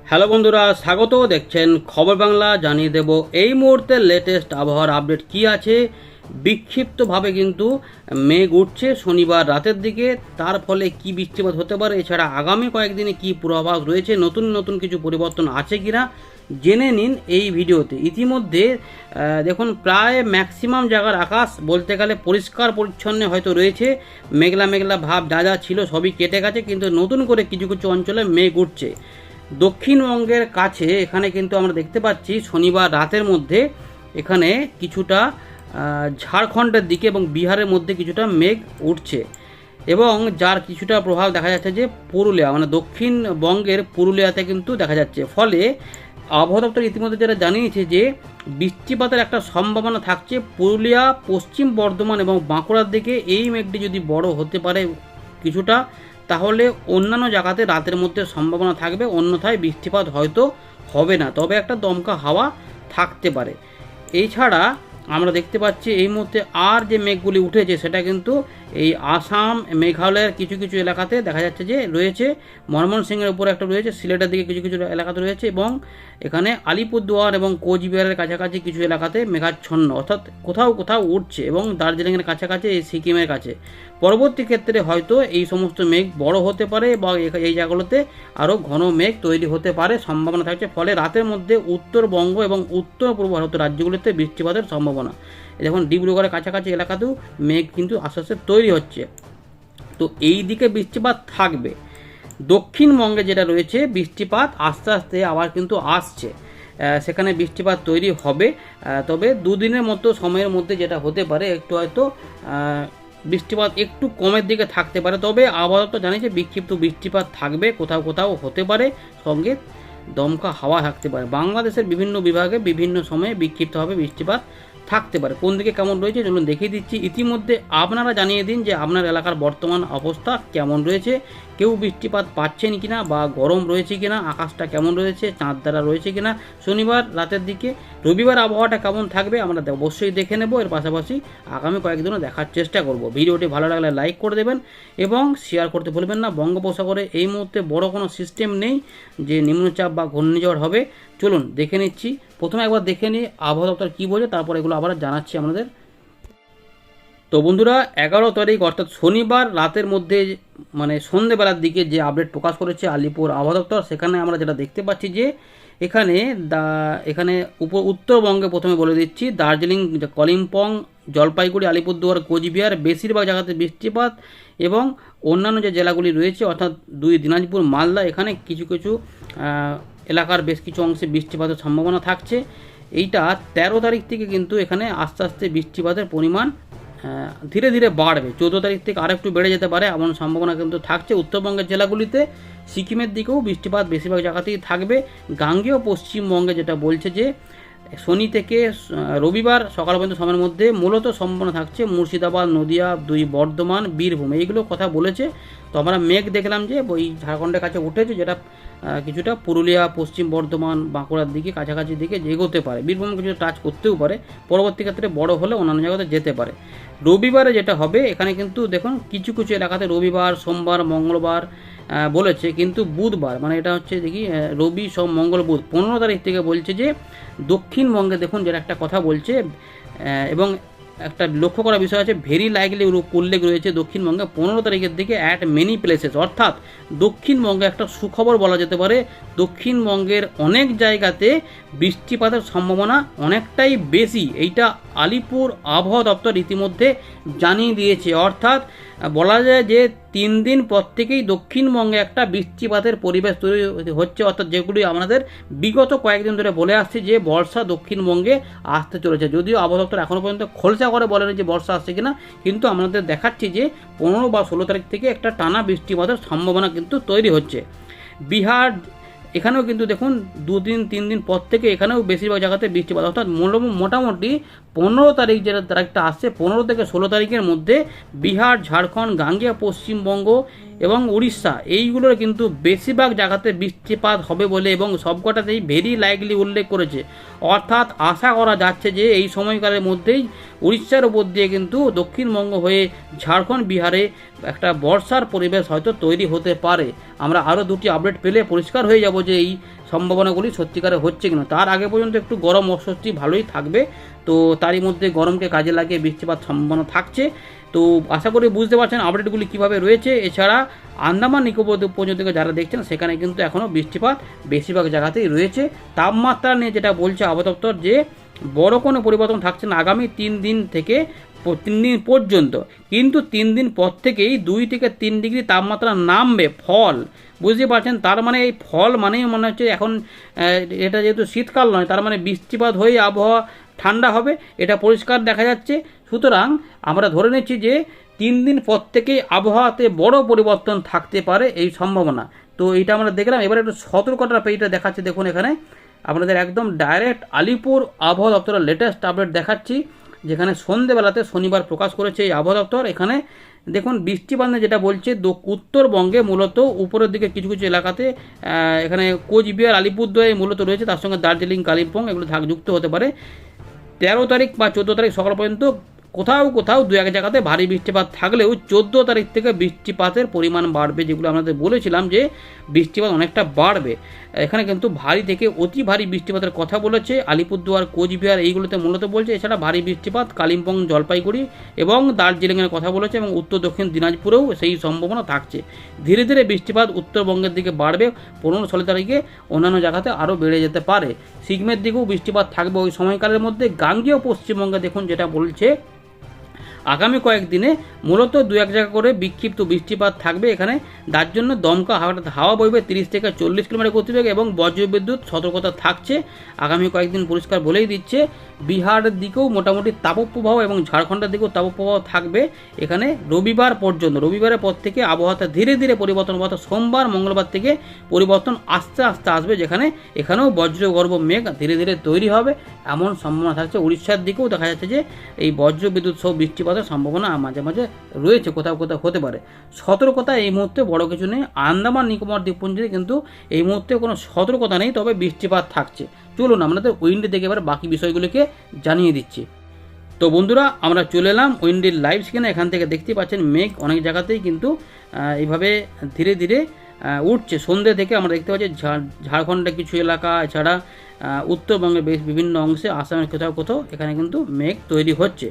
Hello বন্ধুরা, স্বাগত। দেখছেন খবর বাংলা। জানিয়ে দেব এই মুহূর্তের লেটেস্ট আবহাওয়ার আপডেট কি আছে। বিক্ষিপ্তভাবে কিন্তু মেঘ উঠছে শনিবার রাতের দিকে, তার ফলে কি বৃষ্টিপাত হতে পারে, এছাড়া আগামী কয়েকদিনে কি পূর্বাভাস রয়েছে, নতুন নতুন কিছু পরিবর্তন আছে কিনা জেনে নিন এই ভিডিওতে। ইতিমধ্যে দেখুন প্রায় ম্যাক্সিমাম জায়গার আকাশ বলতে গেলে পরিষ্কার পরিচ্ছন্ন হয়তো রয়েছে। মেঘলা মেঘলা ভাব যা যা ছিল সবই কেটে গেছে, কিন্তু নতুন করে কিছু কিছু অঞ্চলে মেঘ উঠছে। দক্ষিণবঙ্গের কাছে এখানে কিন্তু আমরা দেখতে পাচ্ছি শনিবার রাতের মধ্যে এখানে কিছুটা ঝাড়খণ্ডের দিকে এবং বিহারের মধ্যে কিছুটা মেঘ উঠছে, এবং যার কিছুটা প্রভাব দেখা যাচ্ছে যে পুরুলিয়া মানে দক্ষিণবঙ্গের পুরুলিয়াতে কিন্তু দেখা যাচ্ছে। ফলে আবহাওয়া দপ্তর ইতিমধ্যে যেটা জানিয়েছে যে বৃষ্টিপাতের একটা সম্ভাবনা থাকছে পুরুলিয়া, পশ্চিম বর্ধমান এবং বাঁকুড়ার দিকে। এই মেঘটি যদি বড় হতে পারে কিছুটা, তাহলে অন্যান্য জায়গাতে রাতের মধ্যে সম্ভাবনা থাকবে, অন্যথায় বৃষ্টিপাত হয়তো হবে না, তবে একটা দমকা হাওয়া থাকতে পারে। এছাড়া আমরা দেখতে পাচ্ছি এই মুহূর্তে আর যে মেঘগুলি উঠেছে সেটা কিন্তু এই আসাম, মেঘালয়ের কিছু কিছু এলাকাতে দেখা যাচ্ছে যে রয়েছে। ময়মনসিংহের উপরে একটা রয়েছে, সিলেটের দিকে কিছু কিছু এলাকাতে রয়েছে, এবং এখানে আলিপুরদুয়ার এবং কোচবিহারের কাছাকাছি কিছু এলাকাতে মেঘাচ্ছন্ন, অর্থাৎ কোথাও কোথাও উঠছে, এবং দার্জিলিংয়ের কাছাকাছি এই সিকিমের কাছে। পরবর্তী ক্ষেত্রে হয়তো এই সমস্ত মেঘ বড় হতে পারে বা এই জায়গাগুলোতে আরও ঘন মেঘ তৈরি হতে পারে, সম্ভাবনা থাকছে। ফলে রাতের মধ্যে উত্তরবঙ্গ এবং উত্তর পূর্ব ভারতের রাজ্যগুলিতে বৃষ্টিপাতের সম্ভাবনা। দেখুন ডিব্রুগড়ের কাছাকাছি এলাকাতেও মেঘ কিন্তু আস্তে আস্তে তৈরি হচ্ছে। তো এই দিকে বৃষ্টিপাত থাকবে। দক্ষিণবঙ্গে যেটা রয়েছে বৃষ্টিপাত আস্তে আস্তে আবার কিন্তু আসছে, সেখানে বৃষ্টিপাত তৈরি হবে। তবে দুদিনের মতো সময়ের মধ্যে যেটা হতে পারে একটু হয়তো বৃষ্টিপাত একটু কমের দিকে থাকতে পারে। তবে আবহাওয়া তো জানিয়েছে বিক্ষিপ্ত বৃষ্টিপাত থাকবে, কোথাও কোথাও হতে পারে, সঙ্গে দমকা হাওয়া থাকতে পারে। বাংলাদেশের বিভিন্ন বিভাগে বিভিন্ন সময়ে বিক্ষিপ্তভাবে বৃষ্টিপাত থাকতে পারে। কোন দিকে কেমন রয়েছে চলুন দেখিয়ে দিচ্ছি। ইতিমধ্যে আপনারা জানিয়ে দিন যে আপনার এলাকার বর্তমান অবস্থা কেমন রয়েছে, কেউ বৃষ্টিপাত পাচ্ছেন কিনা বা গরম রয়েছে কিনা, আকাশটা কেমন রয়েছে, চাঁদ দ্বারা রয়েছে কিনা শনিবার রাতের দিকে। রবিবার আবহাওয়াটা কেমন থাকবে আমরা অবশ্যই দেখে নেব। এর পাশাপাশি আগামী কয়েকদিনও দেখার চেষ্টা করব। ভিডিওটি ভালো লাগলে লাইক করে দেবেন এবং শেয়ার করতে ভুলবেন না। বঙ্গোপসাগরে এই মুহূর্তে বড় কোনো সিস্টেম নেই যে নিম্নচাপ বা ঘূর্ণিঝড় হবে। চলুন দেখে নিচ্ছি। প্রথমে একবার দেখে নিই আবহাওয়া দপ্তর কী বলে, তারপর এগুলো আবার জানাচ্ছি আমাদের। তো বন্ধুরা 11 তারিখ অর্থাৎ শনিবার রাতের মধ্যে মানে সন্ধ্যেবেলার দিকে যে আপডেট প্রকাশ করেছে আলিপুর আবহাওয়া দপ্তর, সেখানে আমরা যেটা দেখতে পাচ্ছি যে এখানে উত্তরবঙ্গে প্রথমে বলে দিচ্ছি দার্জিলিং, কালিম্পং, জলপাইগুড়ি, আলিপুরদুয়ার, কোচবিহার বেশিরভাগ জায়গাতে বৃষ্টিপাত, এবং অন্যান্য যে জেলাগুলি রয়েছে অর্থাৎ দিনাজপুর, মালদা, এখানে কিছু কিছু এলাকার বেশ কিছু অংশে বৃষ্টিপাতের সম্ভাবনা থাকছে। এইটা 13 তারিখ থেকে কিন্তু এখানে আস্তে আস্তে বৃষ্টিপাতের পরিমাণ ধীরে ধীরে বাড়বে। 14 তারিখ থেকে আরেকটু বেড়ে যেতে পারে এমন সম্ভাবনা কিন্তু থাকছে উত্তরবঙ্গের জেলাগুলিতে। সিকিমের দিকেও বৃষ্টিপাত বেশিরভাগ জায়গাতেই থাকবে। গাঙ্গেয় পশ্চিমবঙ্গে যেটা বলছে যে শনি থেকে রবিবার সকাল পর্যন্ত সময়ের মধ্যে মূলত সম্ভাবনা থাকছে মুর্শিদাবাদ, নদিয়া, বর্ধমান, বীরভূম, এইগুলো কথা বলেছে। তো আমরা মেঘ দেখলাম যে ওই ঝাড়খণ্ডের কাছে উঠেছে, যেটা কিছুটা পুরুলিয়া, পশ্চিম বর্ধমান, বাঁকুড়ার দিকে কাছাকাছি দিকে এগোতে পারে। বীরভূম কিছু টাচ করতেও পারে, পরবর্তী ক্ষেত্রে বড় হলে অন্যান্য জায়গাতে যেতে পারে। রবিবারে যেটা হবে এখানে কিন্তু দেখুন কিছু কিছু এলাকাতে রবিবার, সোমবার, মঙ্গলবার বলেছে, কিন্তু বুধবার মানে এটা হচ্ছে দেখি রবি, সোম, মঙ্গল, বুধ 15 তারিখ থেকে বলছে যে দক্ষিণবঙ্গে দেখুন যেটা একটা কথা বলছে, এবং একটা লক্ষ্য করার বিষয় আছে, ভেরি লাইকলি উল্লেখ রয়েছে দক্ষিণবঙ্গে 15 তারিখের দিকে অ্যাট মেনি প্লেসেস, অর্থাৎ দক্ষিণবঙ্গে একটা সুখবর বলা যেতে পারে। দক্ষিণবঙ্গের অনেক জায়গাতে বৃষ্টিপাতের সম্ভাবনা অনেকটাই বেশি, এইটা আলিপুর আবহাওয়া দপ্তর ইতিমধ্যে জানিয়ে দিয়েছে। অর্থাৎ বলা যায় যে 3 দিন পর থেকেই দক্ষিণবঙ্গে একটা বৃষ্টিপাতের পরিবেশ তৈরি হচ্ছে, অর্থাৎ যেগুলি আমাদের বিগত কয়েকদিন ধরে বলে আসছে যে বর্ষা দক্ষিণবঙ্গে আসতে চলেছে। যদিও আবহাওয়া দপ্তর এখনও পর্যন্ত খোলসা করে বলেনি যে বর্ষা আসছে কিনা, কিন্তু আমাদের দেখাচ্ছি যে 15 বা 16 তারিখ থেকে একটা টানা বৃষ্টিপাতের সম্ভাবনা কিন্তু তৈরি হচ্ছে। বিহার এখানেও কিন্তু দেখুন 2-3 দিন পর থেকে এখানেও বেশিরভাগ জায়গাতে বৃষ্টিপাত, অর্থাৎ মোটামুটি 15 তারিখ যেটা তারিখটা আসছে 15 থেকে 16 তারিখের মধ্যে বিহার, ঝাড়খণ্ড, গাঙ্গেয় পশ্চিমবঙ্গ এবং উড়িষ্যা এইগুলোর কিন্তু বেশিরভাগ জায়গাতে বৃষ্টিপাত হবে বলে, এবং সবকটাতেই ভেরি লাইকলি উল্লেখ করেছে। অর্থাৎ আশা করা যাচ্ছে যে এই সময়কালের মধ্যেই উড়িষ্যার উপর দিয়ে কিন্তু দক্ষিণবঙ্গ হয়ে ঝাড়খণ্ড, বিহারে একটা বর্ষার পরিবেশ হয়তো তৈরি হতে পারে। আমরা আরও দুটি আপডেট পেলে পরিষ্কার হয়ে যাব যে এই সম্ভাবনাগুলি সত্যিকারে হচ্ছে কিনা। তার আগে পর্যন্ত একটু গরম অস্বস্তি ভালোই থাকবে, তো তারই মধ্যে গরমকে কাজে লাগিয়ে বৃষ্টিপাত সম্ভাবনা থাকছে। তো আশা করি বুঝতে পারছেন আপডেটগুলি কীভাবে রয়েছে। এছাড়া আন্দামান নিকোবর দ্বীপপুঞ্জ থেকে যারা দেখছেন সেখানে কিন্তু এখনও বৃষ্টিপাত বেশিরভাগ জায়গাতেই রয়েছে। তাপমাত্রা নিয়ে যেটা বলছে আবহাওয়া দপ্তর যে বড় কোনো পরিবর্তন থাকছে না আগামী 3 দিন থেকে 3 দিন পর্যন্ত, কিন্তু 3 দিন পর থেকেই 2 থেকে 3 ডিগ্রি তাপমাত্রা নামবে। ফল বুঝতে পারছেন, তার মানে এই ফল মানেই মনে হচ্ছে এখন এটা যেহেতু শীতকাল নয়, তার মানে বৃষ্টিপাত হয়ে আবহাওয়া ঠান্ডা হবে, এটা পরিষ্কার দেখা যাচ্ছে। সুতরাং আমরা ধরে নিচ্ছি যে 3 দিন পর থেকেই আবহাওয়াতে বড় পরিবর্তন থাকতে পারে এই সম্ভাবনা। তো এইটা আমরা দেখলাম। এবার একটু সতর্কতার পেজটা দেখাচ্ছি, দেখুন এখানে আপনাদের একদম ডাইরেক্ট আলিপুর আবহাওয়া দপ্তরের লেটেস্ট আপডেট দেখাচ্ছি, যেখানে সন্ধেবেলাতে শনিবার প্রকাশ করেছে এই আবহাওয়া দপ্তর। এখানে দেখুন বৃষ্টিপাত যেটা বলছে উত্তরবঙ্গে মূলত উপরের দিকে কিছু কিছু এলাকাতে এখানে কোচবিহার আলিপুরদুয়ারে মূলত রয়েছে, তার সঙ্গে দার্জিলিং কালিম্পং এগুলো যুক্ত হতে পারে। 13 তারিখ বা 14 তারিখ সকাল পর্যন্ত কোথাও কোথাও 2-1 জায়গাতে ভারী বৃষ্টিপাত থাকলেও 14 তারিখ থেকে বৃষ্টিপাতের পরিমাণ বাড়বে, যেগুলো আমাদের বলেছিলাম যে বৃষ্টিপাত অনেকটা বাড়বে। এখানে কিন্তু ভারী থেকে অতি ভারী বৃষ্টিপাতের কথা বলেছে আলিপুরদুয়ার কোচবিহার এইগুলোতে মূলত বলছে। এছাড়া ভারী বৃষ্টিপাত কালিম্পং জলপাইগুড়ি এবং দার্জিলিংয়ের কথা বলেছে, এবং উত্তর দক্ষিণ দিনাজপুরেও সেই সম্ভাবনা থাকছে। ধীরে ধীরে বৃষ্টিপাত উত্তরবঙ্গের দিকে বাড়বে, 15-16 তারিখে অন্যান্য জায়গাতে আরও বেড়ে যেতে পারে। সিকিমের দিকেও বৃষ্টিপাত থাকবে ওই সময়কালের মধ্যে। গাঙ্গেয় পশ্চিমবঙ্গে দেখুন যেটা বলছে আগামী কয়েকদিনে মূলত 2-1 জায়গা করে বিক্ষিপ্ত বৃষ্টিপাত থাকবে এখানে, যার জন্য দমকা হাওয়া বইবে 30 থেকে 40 কিলোমিটার গতিবেগে এবং বজ্রবিদ্যুৎ সতর্কতা থাকছে আগামী কয়েকদিন, পরিষ্কার বলেই দিচ্ছে। বিহারের দিকেও মোটামুটি তাপপ্রবাহ এবং ঝাড়খণ্ডের দিকেও তাপপ্রবাহ থাকবে এখানে রবিবার পর্যন্ত। রবিবারের পর থেকে আবহাওয়াটা ধীরে ধীরে পরিবর্তন, অর্থাৎ সোমবার মঙ্গলবার থেকে পরিবর্তন আস্তে আস্তে আসবে, যেখানে এখানেও বজ্রগর্ভ মেঘ ধীরে ধীরে তৈরি হবে এমন সম্ভাবনা থাকছে। উড়িষ্যার দিকেও দেখা যাচ্ছে যে এই বজ্রবিদ্যুৎ সহ বৃষ্টিপাতের সম্ভাবনা মাঝে মাঝে রয়েছে, কোথাও কোথাও হতে পারে। সতর্কতা এই মুহূর্তে বড় কিছু নেই। আন্দামান নিকোবর দ্বীপপুঞ্জে কিন্তু এই মুহূর্তে কোনো সতর্কতা নেই, তবে বৃষ্টিপাত থাকছে। চলুন আমাদের উইন্ডে দেখে এবার বাকি বিষয়গুলোকে জানিয়ে দিচ্ছি। তো বন্ধুরা আমরা চলে এলাম উইন্ডের লাইভ স্ক্রিনে। এখান থেকে দেখতে পাচ্ছেন মেঘ অনেক জায়গাতেই কিন্তু এইভাবে ধীরে ধীরে উঠছে। সন্ধ্যে থেকে আমরা দেখতে পাচ্ছি ঝাড়খণ্ডের কিছু এলাকা, এছাড়া উত্তরবঙ্গের বেশ বিভিন্ন অংশে, আসামের কোথাও কোথাও এখানে কিন্তু মেঘ তৈরি হচ্ছে।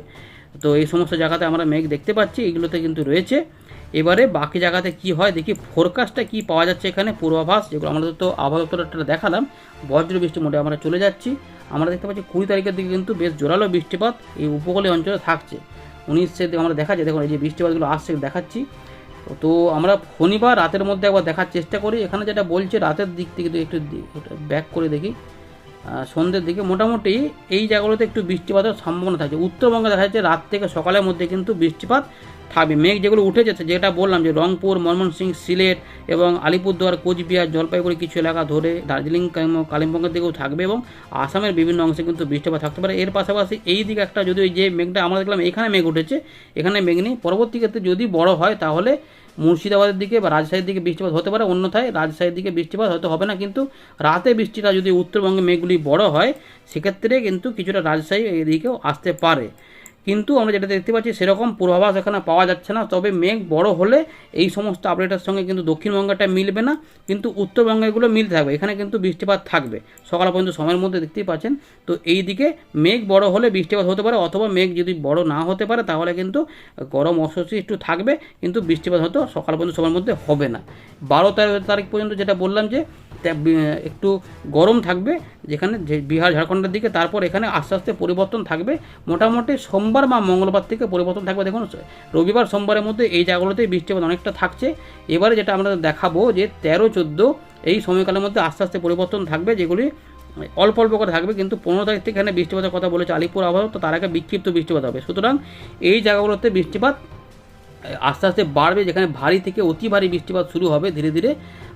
তো এই সমস্ত জায়গাতে আমরা মেঘ দেখতে পাচ্ছি, এগুলোতে কিন্তু রয়েছে। এবারে বাকি জায়গাতে কি হয় দেখি, ফোরকাস্টটা কি পাওয়া যাচ্ছে এখানে, পূর্বাভাস যেগুলো আমাদের তো আবহাওয়া দপ্তরটা দেখালাম। বজ্র বৃষ্টি মোডে আমরা চলে যাচ্ছি। আমরা দেখতে পাচ্ছি 20 তারিখের দিকে কিন্তু বেশ জোরালো বৃষ্টিপাত এই উপকূলীয় অঞ্চলে থাকছে। 19 আমরা দেখাচ্ছি, দেখুন এই যে বৃষ্টিপাতগুলো আসছে দেখাচ্ছি। তো আমরা শনিবার রাতের মধ্যে একবার দেখার চেষ্টা করি। এখানে যেটা বলছে রাতের দিক থেকে একটু ব্যাক করে দেখি, সন্ধ্যের দিকে মোটামুটি এই জায়গাগুলোতে একটু বৃষ্টিপাতের সম্ভাবনা থাকছে। উত্তরবঙ্গে দেখা যাচ্ছে রাত থেকে সকালের মধ্যে কিন্তু বৃষ্টিপাত থাকবে। মেঘ যেগুলো উঠে যাচ্ছে, যেটা বললাম যে রংপুর, ময়মনসিংহ, সিলেট এবং আলিপুরদুয়ার, কোচবিহার, জলপাইগুড়ি কিছু এলাকা ধরে দার্জিলিং কালিম্পংয়ের দিকেও থাকবে, এবং আসামের বিভিন্ন অংশে কিন্তু বৃষ্টিপাত থাকতে পারে। এর পাশাপাশি এই দিকে একটা যদি যে মেঘটা আমরা দেখলাম এখানে মেঘ উঠেছে, এখানে মেঘ নেই। পরবর্তী ক্ষেত্রে যদি বড় হয় তাহলে মুর্শিদাবাদের দিকে বা রাজশাহীর দিকে বৃষ্টিপাত হতে পারে, অন্যথায় রাজশাহীর দিকে বৃষ্টিপাত হয়তো হবে না। কিন্তু রাতে বৃষ্টিটা যদি উত্তরবঙ্গে মেঘগুলি বড় হয় সেক্ষেত্রে কিন্তু কিছুটা রাজশাহী এদিকেও আসতে পারে। কিন্তু আমরা যেটা দেখতে পাচ্ছি সেরকম পূর্বাভাস এখানে পাওয়া যাচ্ছে না। তবে মেঘ বড় হলে এই সমস্ত আপডেটের সঙ্গে কিন্তু দক্ষিণবঙ্গটা মিলবে না, কিন্তু উত্তরবঙ্গেগুলো মিলতে থাকবে। এখানে কিন্তু বৃষ্টিপাত থাকবে সকাল পর্যন্ত সময়ের মধ্যে, দেখতেই পাচ্ছেন। তো এই দিকে মেঘ বড় হলে বৃষ্টিপাত হতে পারে, অথবা মেঘ যদি বড় না হতে পারে তাহলে কিন্তু গরম অস্বস্তি একটু থাকবে, কিন্তু বৃষ্টিপাত হয়তো সকাল পর্যন্ত সময়ের মধ্যে হবে না। 12 তারিখ পর্যন্ত যেটা বললাম যে একটু গরম থাকবে যেখানে বিহার ঝাড়খণ্ডের দিকে, তারপর এখানে আস্তে আস্তে পরিবর্তন থাকবে। মোটামুটি সোমবার বা মঙ্গলবার থেকে পরিবর্তন থাকবে। দেখুন রবিবার সোমবারের মধ্যে এই জায়গাগুলোতেই বৃষ্টিপাত অনেকটা থাকছে। এবারে যেটা আমরা দেখাবো যে 13-14 এই সময়কালের মধ্যে আস্তে আস্তে পরিবর্তন থাকবে, যেগুলি অল্প অল্প করে থাকবে। কিন্তু 15 তারিখ থেকে এখানে বৃষ্টিপাতের কথা বলেছে আলিপুর আবহাওয়া, তো তার আগে বিক্ষিপ্ত বৃষ্টিপাত হবে। সুতরাং এই জায়গাগুলোতে বৃষ্টিপাত আস্তে আস্তে বাড়বে, যেখানে ভারী থেকে অতি ভারী বৃষ্টিপাত শুরু হবে ধীরে ধীরে।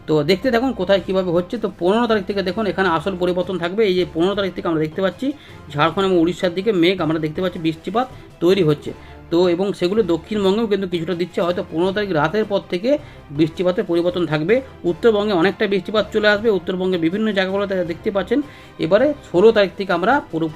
তো দেখতে দেখুন কোথায় কীভাবে হচ্ছে। তো 15 তারিখ থেকে দেখুন এখানে আসল পরিবর্তন থাকবে। এই যে 15 তারিখ থেকে আমরা দেখতে পাচ্ছি ঝাড়খণ্ড এবং উড়িষ্যার দিকে মেঘ আমরা দেখতে পাচ্ছি বৃষ্টিপাত তৈরি হচ্ছে। তো এবং সেগুলো দক্ষিণবঙ্গেও কিন্তু কিছুটা দিচ্ছে, হয়তো 15 তারিখ রাতের পর থেকে বৃষ্টিপাতের পরিবর্তন থাকবে। উত্তরবঙ্গে অনেকটা বৃষ্টিপাত চলে আসবে, উত্তরবঙ্গের বিভিন্ন জায়গাগুলোতে দেখতে পাচ্ছেন। এবারে 16 তারিখ থেকে আমরা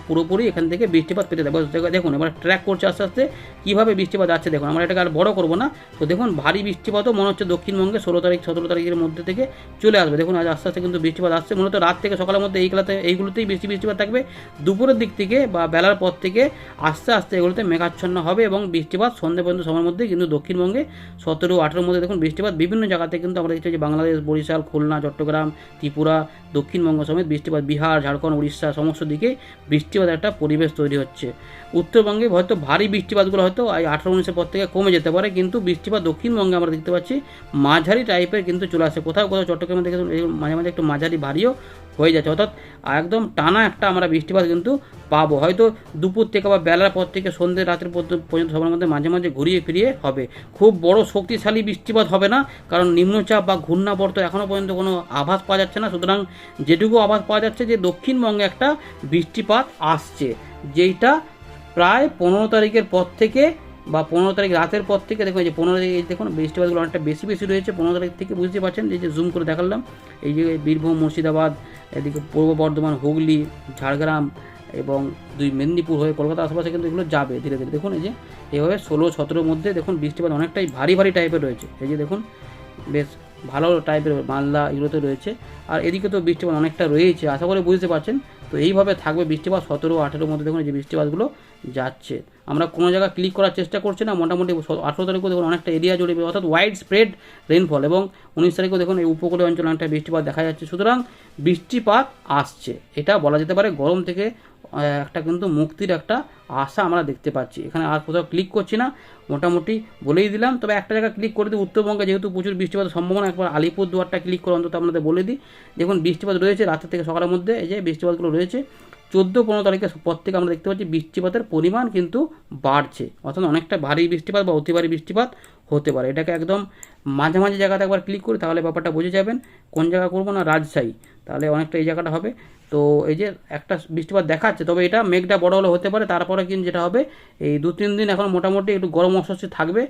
পুরোপুরি এখান থেকে বৃষ্টিপাত পেতে দেবো। দেখুন এবার ট্র্যাক করছে আস্তে আস্তে কীভাবে বৃষ্টিপাত যাচ্ছে। দেখুন আমরা এটাকে আর বড় করবো না। তো দেখুন ভারী বৃষ্টিপাতও মনে হচ্ছে দক্ষিণবঙ্গে 16 তারিখ 17 তারিখের মধ্যে থেকে চলে আসবে। দেখুন আজ আস্তে আস্তে কিন্তু বৃষ্টিপাত আসছে, মূলত রাত থেকে সকালের মধ্যে এইগুলোতেই বৃষ্টিপাত থাকবে। দুপুরের দিক থেকে বা বেলার পর থেকে আস্তে আস্তে এগুলোতে মেঘাচ্ছন্ন হবে এবং বৃষ্টিপাত সন্ধ্যে পর্যন্ত সময়ের মধ্যে কিন্তু দক্ষিণবঙ্গে 17-18 মধ্যে দেখুন বৃষ্টিপাত বিভিন্ন জায়গাতে কিন্তু আমরা দেখছি যে বাংলাদেশ, বরিশাল, খুলনা, চট্টগ্রাম, ত্রিপুরা, দক্ষিণবঙ্গ সমেত বৃষ্টিপাত, বিহার, ঝাড়খণ্ড, উড়িষ্যা সমস্ত দিকে বৃষ্টিপাত একটা পরিবেশ তৈরি হচ্ছে। উত্তরবঙ্গে হয়তো ভারী বৃষ্টিপাতগুলো হয়তো 18-19 পর থেকে কমে যেতে পারে, কিন্তু বৃষ্টিপাত দক্ষিণবঙ্গে আমরা দেখতে পাচ্ছি মাঝারি টাইপের কিন্তু চলে আসে। কোথাও কোথাও চট্টগ্রামে দেখে মাঝে মাঝে একটু মাঝারি ভারীও হয়ে যাচ্ছে, অর্থাৎ একদম টানা একটা আমরা বৃষ্টিপাত কিন্তু পাবো। হয়তো দুপুর থেকে বা বেলার পর থেকে সন্ধ্যে রাতের পর্যন্ত সবার মধ্যে মাঝে মাঝে ঘুরিয়ে ফিরিয়ে হবে। খুব বড় শক্তিশালী বৃষ্টিপাত হবে না, কারণ নিম্নচাপ বা ঘূর্ণাবর্ত এখনও পর্যন্ত কোনো আভাস পাওয়া যাচ্ছে না। সুতরাং যেটুকু আভাস পাওয়া যাচ্ছে যে দক্ষিণবঙ্গে একটা বৃষ্টিপাত আসছে, যেইটা প্রায় 15 তারিখের পর থেকে বা 15 তারিখ রাতের পর থেকে দেখুন এই যে 15 তারিখ দেখুন বৃষ্টিপাতগুলো অনেকটা বেশি রয়েছে 15 তারিখ থেকে, বুঝতে পারছেন। এই যে জুম করে দেখালাম, এই যে বীরভূম, মুর্শিদাবাদ, এদিকে পূর্ব বর্ধমান, হুগলি, ঝাড়গ্রাম এবং মেদিনীপুর হয়ে কলকাতা আশেপাশে কিন্তু এগুলো যাবে ধীরে ধীরে। দেখুন এই যে এইভাবে 16-17 মধ্যে দেখুন বৃষ্টিপাত অনেকটাই ভারী টাইপের রয়েছে। এই যে দেখুন বেশ ভালো টাইপের মালদা এগুলোতে রয়েছে, আর এদিকে তো বৃষ্টিপাত অনেকটা রয়েছে, আশা করি বুঝতে পারছেন। তো এইভাবে থাকবে বৃষ্টিপাত 17-18 মধ্যে দেখুন এই যে বৃষ্টিপাতগুলো যাচ্ছে। আমরা কোনো জায়গায় ক্লিক করার চেষ্টা করছি না, মোটামুটি 18 তারিখও দেখুন অনেকটা এরিয়া জুড়ে, অর্থাৎ ওয়াইড স্প্রেড রেনফল, এবং 19 তারিখেও দেখুন এই উপকূলীয় অঞ্চলে অনেকটা বৃষ্টিপাত দেখা যাচ্ছে। সুতরাং বৃষ্টিপাত আসছে, এটা বলা যেতে পারে গরম থেকে একটা কিন্তু মুক্তির একটা আশা আমরা দেখতে পাচ্ছি। এখানে আর কোথাও ক্লিক করছি না, মোটামুটি বলেই দিলাম। তবে একটা জায়গায় ক্লিক করে দিই, উত্তরবঙ্গে যেহেতু প্রচুর বৃষ্টিপাতের সম্ভাবনা, একবার আলিপুরদুয়ারটা ক্লিক করে অন্তত আপনাদের বলে দিই। দেখুন বৃষ্টিপাত রয়েছে রাতের থেকে সকালের মধ্যে, এই যে বৃষ্টিপাতগুলো রয়েছে। 14-15 তারিখের পর থেকে আমরা দেখতে পাচ্ছি বৃষ্টিপাতের পরিমাণ কিন্তু বাড়ছে, অর্থাৎ অনেকটা ভারী বৃষ্টিপাত বা অতি ভারী বৃষ্টিপাত হতে পারে। এটাকে একদম মাঝে মাঝে জায়গাতে একবার ক্লিক করি, তাহলে ব্যাপারটা বুঝে যাবেন। কোন জায়গা করবো না, রাজশাহী, তাহলে অনেকটা এই জায়গাটা হবে। তো এই যে একটা বৃষ্টিপাত দেখাচ্ছে, তবে এটা মেঘটা বড় হলে হতে পারে। তারপরে কিন্তু যেটা হবে, এই 2-3 দিন এখন মোটামুটি একটু গরম অস্বস্তি থাকবে।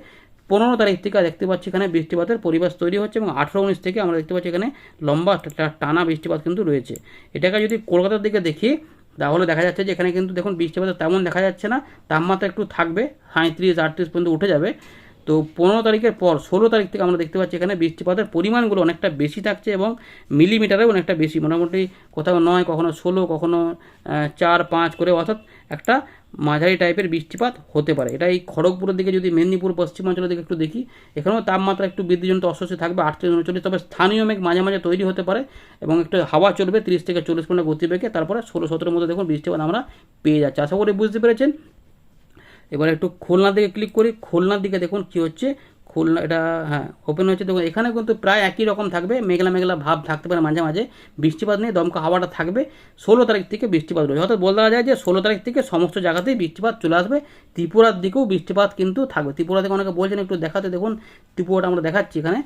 15 তারিখ থেকে দেখতে পাচ্ছি এখানে বৃষ্টিপাতের পরিবেশ তৈরি হচ্ছে, এবং 18-19 থেকে আমরা দেখতে পাচ্ছি এখানে লম্বা টানা বৃষ্টিপাত কিন্তু রয়েছে। এটাকে যদি কলকাতার দিকে দেখি, তাহলে দেখা যাচ্ছে যে এখানে কিন্তু দেখুন বৃষ্টিপাত তেমন দেখা যাচ্ছে না, তাপমাত্রা একটু থাকবে 37-38 পর্যন্ত উঠে যাবে। তো 15 তারিখের পর 16 তারিখ থেকে আমরা দেখতে পাচ্ছি এখানে বৃষ্টিপাতের পরিমাণগুলো অনেকটা বেশি থাকছে, এবং মিলিমিটারেও অনেকটা বেশি, মোটামুটি কোথাও 9, কখনো 16, কখনো 4-5 করে, অর্থাৎ একটা মাঝারি টাইপের বৃষ্টিপাত হতে পারে। এটা এই খড়গপুরের দিকে যদি মেদিনীপুর পশ্চিমাঞ্চলের দিকে একটু দেখি, এখানেও তাপমাত্রা একটু বৃদ্ধিজনিত অস্বস্তি থাকবে 38-39, তবে স্থানীয় মেঘ মাঝে মাঝে তৈরি হতে পারে, এবং একটু হাওয়া চলবে 30 থেকে 40 কিলোমিটার গতিবেগে। তারপরে 16-17 মধ্যে দেখুন বৃষ্টিপাত আমরা পেয়ে যাচ্ছি, আশা করি বুঝতে পেরেছেন। এবার একটু খুলনার দিকে ক্লিক করি, খুলনার দিকে দেখুন কী হচ্ছে। খুলনা এটা হ্যাঁ ওপেন হচ্ছে, দেখুন এখানে কিন্তু প্রায় একই রকম থাকবে, মেঘলা মেঘলা ভাব থাকতে পারে মাঝে মাঝে, বৃষ্টিপাত নেই, দমকা হাওয়াটা থাকবে। 16 তারিখ থেকে বৃষ্টিপাত রয়েছে, অর্থাৎ বলতে যায় যে 16 তারিখ থেকে সমস্ত জায়গাতেই বৃষ্টিপাত চলে আসবে। ত্রিপুরার দিকেও বৃষ্টিপাত কিন্তু থাকবে। ত্রিপুরা থেকে অনেকে বলছেন একটু দেখাতে, দেখুন ত্রিপুরাটা আমরা দেখাচ্ছি এখানে।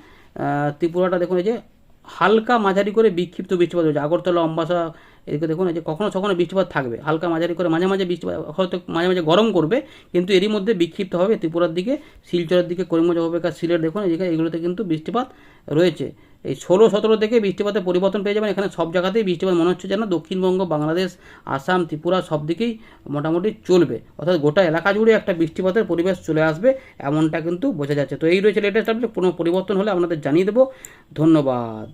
ত্রিপুরাটা দেখুন এই যে হালকা মাঝারি করে বিক্ষিপ্ত বৃষ্টিপাত হচ্ছে, আগরতলা, অম্বাসা এদিকে দেখুন এই যে কখনো সখনো বৃষ্টিপাত থাকবে, হালকা মাঝারি করে মাঝে মাঝে বৃষ্টিপাত, হয়তো মাঝে মাঝে গরম করবে, কিন্তু এরই মধ্যে বিক্ষিপ্ত হবে ত্রিপুরার দিকে, শিলচরের দিকে, করিমগঞ্জ হবে, সিলেট দেখুন এদিকে এগুলোতে কিন্তু বৃষ্টিপাত রয়েছে। এই 16-17 থেকে বৃষ্টিপাতের পরিবর্তন পেয়ে যাবেন। এখানে সব জায়গাতেই বৃষ্টিপাত মনে হচ্ছে যেন দক্ষিণবঙ্গ, বাংলাদেশ, আসাম, ত্রিপুরা সব দিকেই মোটামুটি চলবে, অর্থাৎ গোটা এলাকা জুড়ে একটা বৃষ্টিপাতের পরিবেশ চলে আসবে, এমনটা কিন্তু বোঝা যাচ্ছে। তো এই রয়েছে লেটেস্ট আপডেট, কোনো পরিবর্তন হলে আপনাদের জানিয়ে দেবো। ধন্যবাদ।